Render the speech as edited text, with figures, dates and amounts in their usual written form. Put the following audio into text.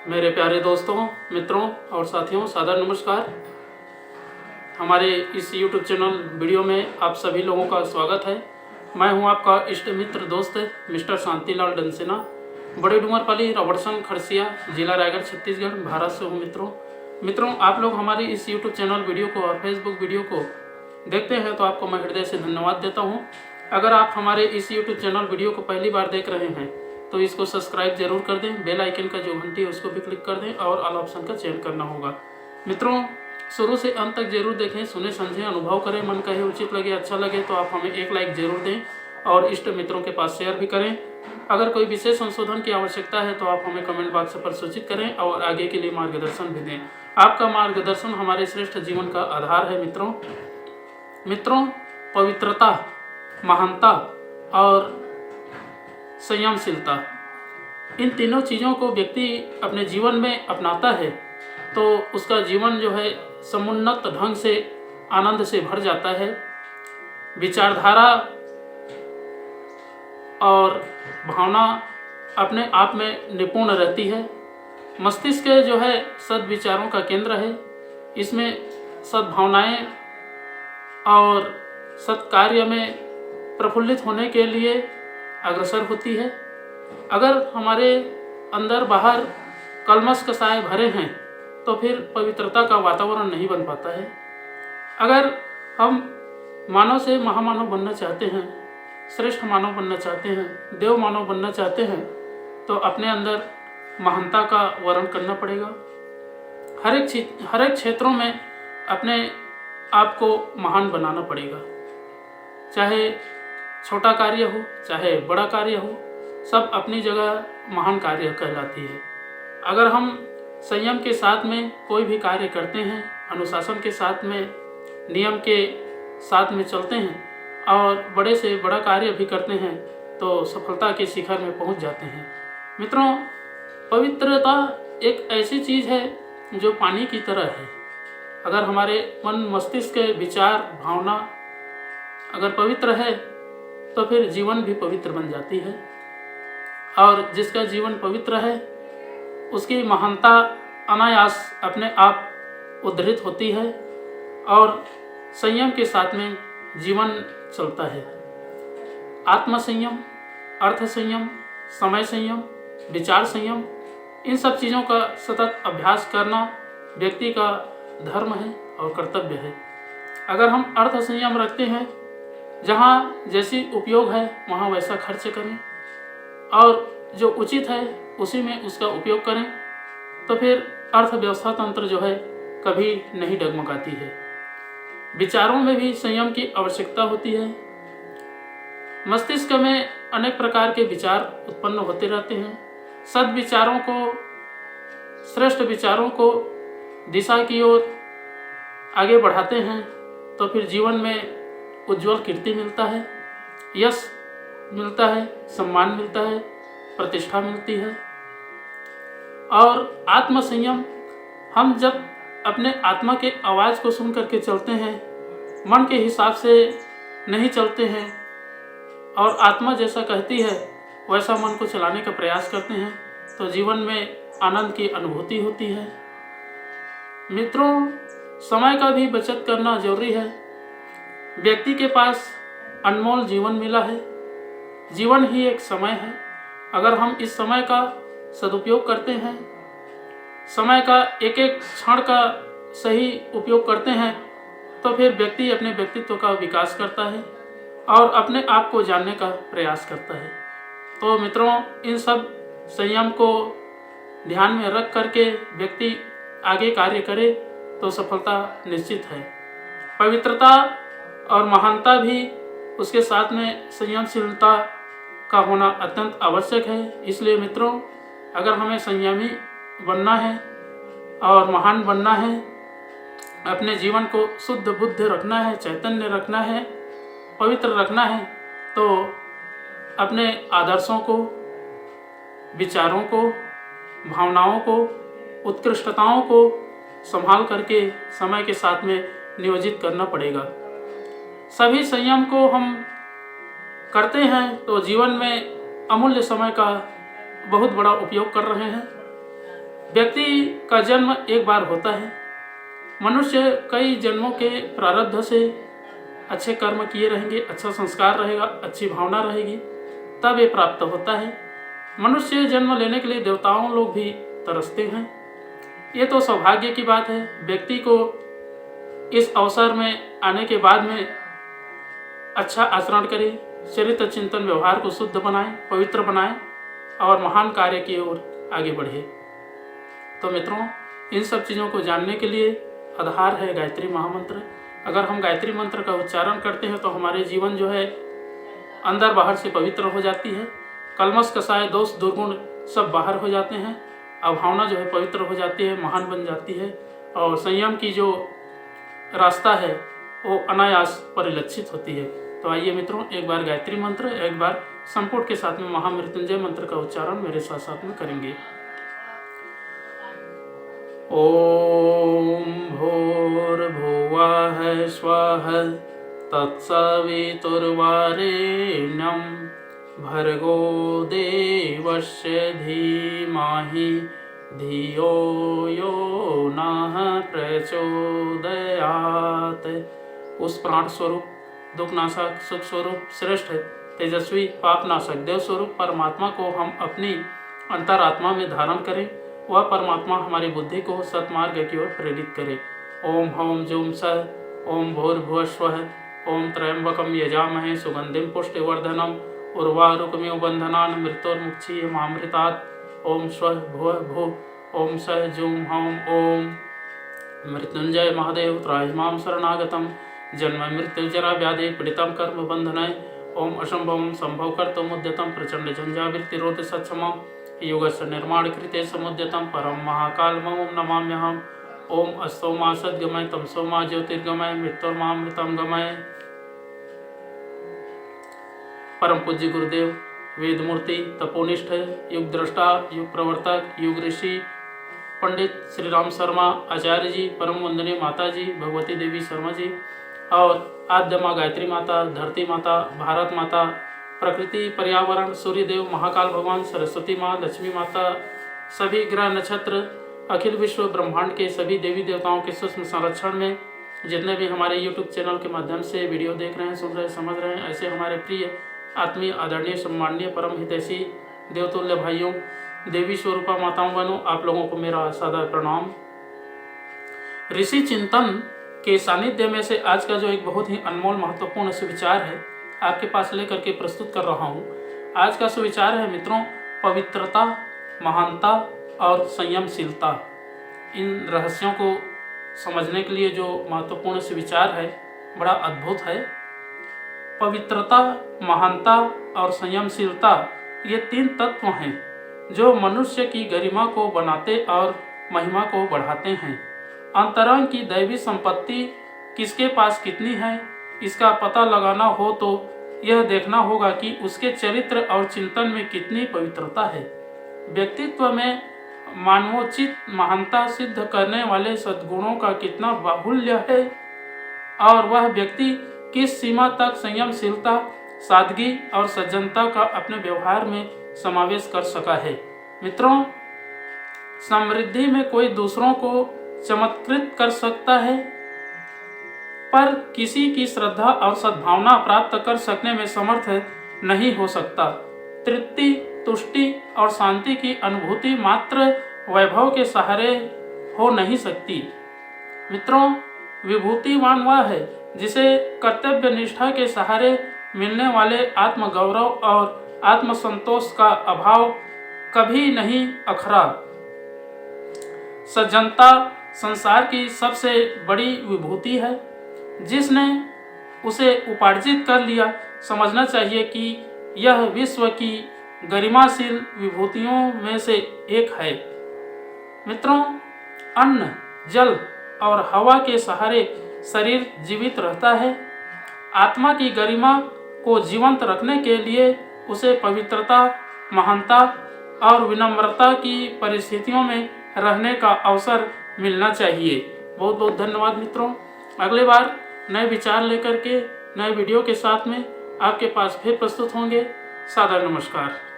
मेरे प्यारे दोस्तों, मित्रों और साथियों, सादर नमस्कार। हमारे इस YouTube चैनल वीडियो में आप सभी लोगों का स्वागत है। मैं हूं आपका इष्ट मित्र दोस्त मिस्टर शांतिलाल डंसेना, बड़े डूंगरपाली, रबड़सन, खरसिया, जिला रायगढ़, छत्तीसगढ़, भारत से हूं। मित्रों, आप लोग हमारी इस YouTube चैनल वीडियो को और फेसबुक वीडियो को देखते हैं तो आपको मैं हृदय से धन्यवाद देता हूँ। अगर आप हमारे इस YouTube चैनल वीडियो को पहली बार देख रहे हैं तो इसको सब्सक्राइब जरूर कर दें, बेल आइकन का जो घंटी है उसको भी क्लिक कर दें और ऑल ऑप्शन का चयन करना होगा। मित्रों, शुरू से अंत तक जरूर देखें, सुने समझें, अनुभव करें, मन कहे उचित लगे, अच्छा लगे तो आप हमें एक लाइक जरूर दें और इष्ट मित्रों के पास शेयर भी करें। अगर कोई विशेष संशोधन की आवश्यकता है तो आप हमें कमेंट बॉक्स पर सूचित करें और आगे के लिए मार्गदर्शन भी दें। आपका मार्गदर्शन हमारे श्रेष्ठ जीवन का आधार है। मित्रों, पवित्रता, महानता और संयमशीलता, इन तीनों चीज़ों को व्यक्ति अपने जीवन में अपनाता है तो उसका जीवन जो है समुन्नत ढंग से आनंद से भर जाता है। विचारधारा और भावना अपने आप में निपुण रहती है। मस्तिष्क जो है सद्विचारों का केंद्र है। इसमें सद्भावनाएं और सत्कार्य में प्रफुल्लित होने के लिए अग्रसर होती है। अगर हमारे अंदर बाहर कलमश कसाय भरे हैं तो फिर पवित्रता का वातावरण नहीं बन पाता है। अगर हम मानव से महामानव बनना चाहते हैं, श्रेष्ठ मानव बनना चाहते हैं, देव मानव बनना चाहते हैं तो अपने अंदर महानता का वर्ण करना पड़ेगा। हर एक क्षेत्रों में अपने आप को महान बनाना पड़ेगा। चाहे छोटा कार्य हो, चाहे बड़ा कार्य हो, सब अपनी जगह महान कार्य कहलाती है। अगर हम संयम के साथ में कोई भी कार्य करते हैं, अनुशासन के साथ में, नियम के साथ में चलते हैं और बड़े से बड़ा कार्य भी करते हैं तो सफलता के शिखर में पहुंच जाते हैं। मित्रों, पवित्रता एक ऐसी चीज़ है जो पानी की तरह है। अगर हमारे मन, मस्तिष्क, विचार, भावना अगर पवित्र है तो फिर जीवन भी पवित्र बन जाती है और जिसका जीवन पवित्र है उसकी महानता अनायास अपने आप उद्धृत होती है और संयम के साथ में जीवन चलता है। आत्म संयम, अर्थ संयम, समय संयम, विचार संयम, इन सब चीज़ों का सतत अभ्यास करना व्यक्ति का धर्म है और कर्तव्य है। अगर हम अर्थ संयम रखते हैं, जहाँ जैसी उपयोग है वहाँ वैसा खर्च करें और जो उचित है उसी में उसका उपयोग करें तो फिर अर्थव्यवस्था तंत्र जो है कभी नहीं डगमगाती है। विचारों में भी संयम की आवश्यकता होती है। मस्तिष्क में अनेक प्रकार के विचार उत्पन्न होते रहते हैं। सद्विचारों को, श्रेष्ठ विचारों को दिशा की ओर आगे बढ़ाते हैं तो फिर जीवन में उज्जवल कीर्ति मिलता है, यश मिलता है, सम्मान मिलता है, प्रतिष्ठा मिलती है। और आत्म संयम, हम जब अपने आत्मा के आवाज़ को सुन करके चलते हैं, मन के हिसाब से नहीं चलते हैं और आत्मा जैसा कहती है वैसा मन को चलाने का प्रयास करते हैं तो जीवन में आनंद की अनुभूति होती है। मित्रों, समय का भी बचत करना जरूरी है। व्यक्ति के पास अनमोल जीवन मिला है। जीवन ही एक समय है। अगर हम इस समय का सदुपयोग करते हैं, समय का एक एक क्षण का सही उपयोग करते हैं तो फिर व्यक्ति अपने व्यक्तित्व का विकास करता है और अपने आप को जानने का प्रयास करता है। तो मित्रों, इन सब संयम को ध्यान में रख करके व्यक्ति आगे कार्य करे तो सफलता निश्चित है। पवित्रता और महानता भी, उसके साथ में संयमशीलता का होना अत्यंत आवश्यक है। इसलिए मित्रों, अगर हमें संयमी बनना है और महान बनना है, अपने जीवन को शुद्ध बुद्ध रखना है, चैतन्य रखना है, पवित्र रखना है तो अपने आदर्शों को, विचारों को, भावनाओं को, उत्कृष्टताओं को संभाल करके समय के साथ में नियोजित करना पड़ेगा। सभी संयम को हम करते हैं तो जीवन में अमूल्य समय का बहुत बड़ा उपयोग कर रहे हैं। व्यक्ति का जन्म एक बार होता है। मनुष्य कई जन्मों के प्रारब्ध से अच्छे कर्म किए रहेंगे, अच्छा संस्कार रहेगा, अच्छी भावना रहेगी, तब ये प्राप्त होता है। मनुष्य जन्म लेने के लिए देवताओं लोग भी तरसते हैं। ये तो सौभाग्य की बात है। व्यक्ति को इस अवसर में आने के बाद में अच्छा आचरण करे, चरित्र चिंतन व्यवहार को शुद्ध बनाए, पवित्र बनाए और महान कार्य की ओर आगे बढ़े। तो मित्रों, इन सब चीज़ों को जानने के लिए आधार है गायत्री महामंत्र। अगर हम गायत्री मंत्र का उच्चारण करते हैं तो हमारे जीवन जो है अंदर बाहर से पवित्र हो जाती है। कलमश कसाय दोष दुर्गुण सब बाहर हो जाते हैं। भावना जो है पवित्र हो जाती है, महान बन जाती है और संयम की जो रास्ता है वो अनायास परिलक्षित होती है। तो आइए मित्रों, एक बार गायत्री मंत्र, एक बार संपुट के साथ में महामृत्युंजय मंत्र का उच्चारण मेरे साथ साथ में करेंगे। ओम भूर्भुवः स्वः तत्सवितुर्वरेण्यं भर्गो देवस्य धीमहि धियो यो नः प्रचोदयात्। उस प्राण स्वरूप, दुखनाशक, सुख स्वरूप, श्रेष्ठ, तेजस्वी, पापनाशक, देव स्वरूप परमात्मा को हम अपनी अंतरात्मा में धारण करें। वह परमात्मा हमारी बुद्धि को सत्मार्ग की ओर प्रेरित करे। ओम हौम जूम सः ओम भूर्भुवः स्वः ओम त्र्यंबकं यजामहे सुगंधिं पुष्टिवर्धनम् उर्वारुकमिव बन्धनान् मृत्योर्मुक्षीयमामृतात्। ओम स्वः भुवः भुः ओम सः जूम हौम ओम। मृत्युंजय महादेव त्राहि मां शरणागतं जन्म मृत्यु जरा व्याधि पीड़ितं कर्म बंधनय। ओम असंभवं संभव कर्तुम् उद्यतं प्रचंड झंझाविर्तिरोध सक्षमं युगस्य निर्माण कृते समुद्यतं परम महाकालमं नमाम्यहम्। ओम अस्तोमा सद्गमय तमसोमा ज्योतिर्गमय मृत्योर्मामृतं गमय। परम पूज्य गुरुदेव, वेद मूर्ति, तपोनिष्ठ, युग दृष्टा, युग प्रवर्तक, युग ऋषि पंडित श्री राम शर्मा आचार्य जी, परम वंदनीय माता जी भगवती देवी शर्मा जी और आद्य माँ गायत्री माता, धरती माता, भारत माता, प्रकृति, पर्यावरण, सूर्य देव, महाकाल भगवान, सरस्वती माँ, लक्ष्मी माता, सभी ग्रह नक्षत्र, अखिल विश्व ब्रह्मांड के सभी देवी देवताओं के सूक्ष्म संरक्षण में जितने भी हमारे यूट्यूब चैनल के माध्यम से वीडियो देख रहे हैं, सुन रहे हैं, समझ रहे हैं, ऐसे हमारे प्रिय आत्मीय, आदरणीय, सम्माननीय, परम हितैषी देवतुल्य भाइयों, देवी स्वरूपा माताओं बहनों, आप लोगों को मेरा सादर प्रणाम। ऋषि चिंतन के सानिध्य में से आज का जो एक बहुत ही अनमोल महत्वपूर्ण सुविचार है आपके पास लेकर के प्रस्तुत कर रहा हूँ। आज का सुविचार है मित्रों, पवित्रता, महानता और संयमशीलता। इन रहस्यों को समझने के लिए जो महत्वपूर्ण सुविचार है बड़ा अद्भुत है। पवित्रता, महानता और संयमशीलता ये तीन तत्व हैं जो मनुष्य की गरिमा को बनाते और महिमा को बढ़ाते हैं। अंतरंग की दैवी संपत्ति किसके पास कितनी है, इसका पता लगाना हो तो यह देखना होगा कि उसके चरित्र और चिंतन में कितनी पवित्रता है। व्यक्तित्व में मानवोचित महानता सिद्ध करने वाले सद्गुणों का कितना बाहुल्य है और वह व्यक्ति किस सीमा तक संयमशीलता, सादगी और सज्जनता का अपने व्यवहार में समावेश कर सका है। मित्रों, समृद्धि में कोई दूसरों को चमत्कृत कर सकता है पर किसी की श्रद्धा और सद्भावना प्राप्त कर सकने में समर्थ नहीं हो सकता। तृप्ति, तुष्टि और शांति की अनुभूति मात्र वैभव के सहारे हो नहीं सकती। मित्रों, विभूतिवान वह है जिसे कर्तव्य निष्ठा के सहारे मिलने वाले आत्मगौरव और आत्मसंतोष का अभाव कभी नहीं अखरा। सज्जनता संसार की सबसे बड़ी विभूति है। जिसने उसे उपार्जित कर लिया, समझना चाहिए कि यह विश्व की गरिमाशील विभूतियों में से एक है। मित्रों, अन्न, जल और हवा के सहारे शरीर जीवित रहता है। आत्मा की गरिमा को जीवंत रखने के लिए उसे पवित्रता, महानता और विनम्रता की परिस्थितियों में रहने का अवसर मिलना चाहिए। बहुत बहुत धन्यवाद मित्रों। अगली बार नए विचार लेकर के नए वीडियो के साथ में आपके पास फिर प्रस्तुत होंगे। सादर नमस्कार।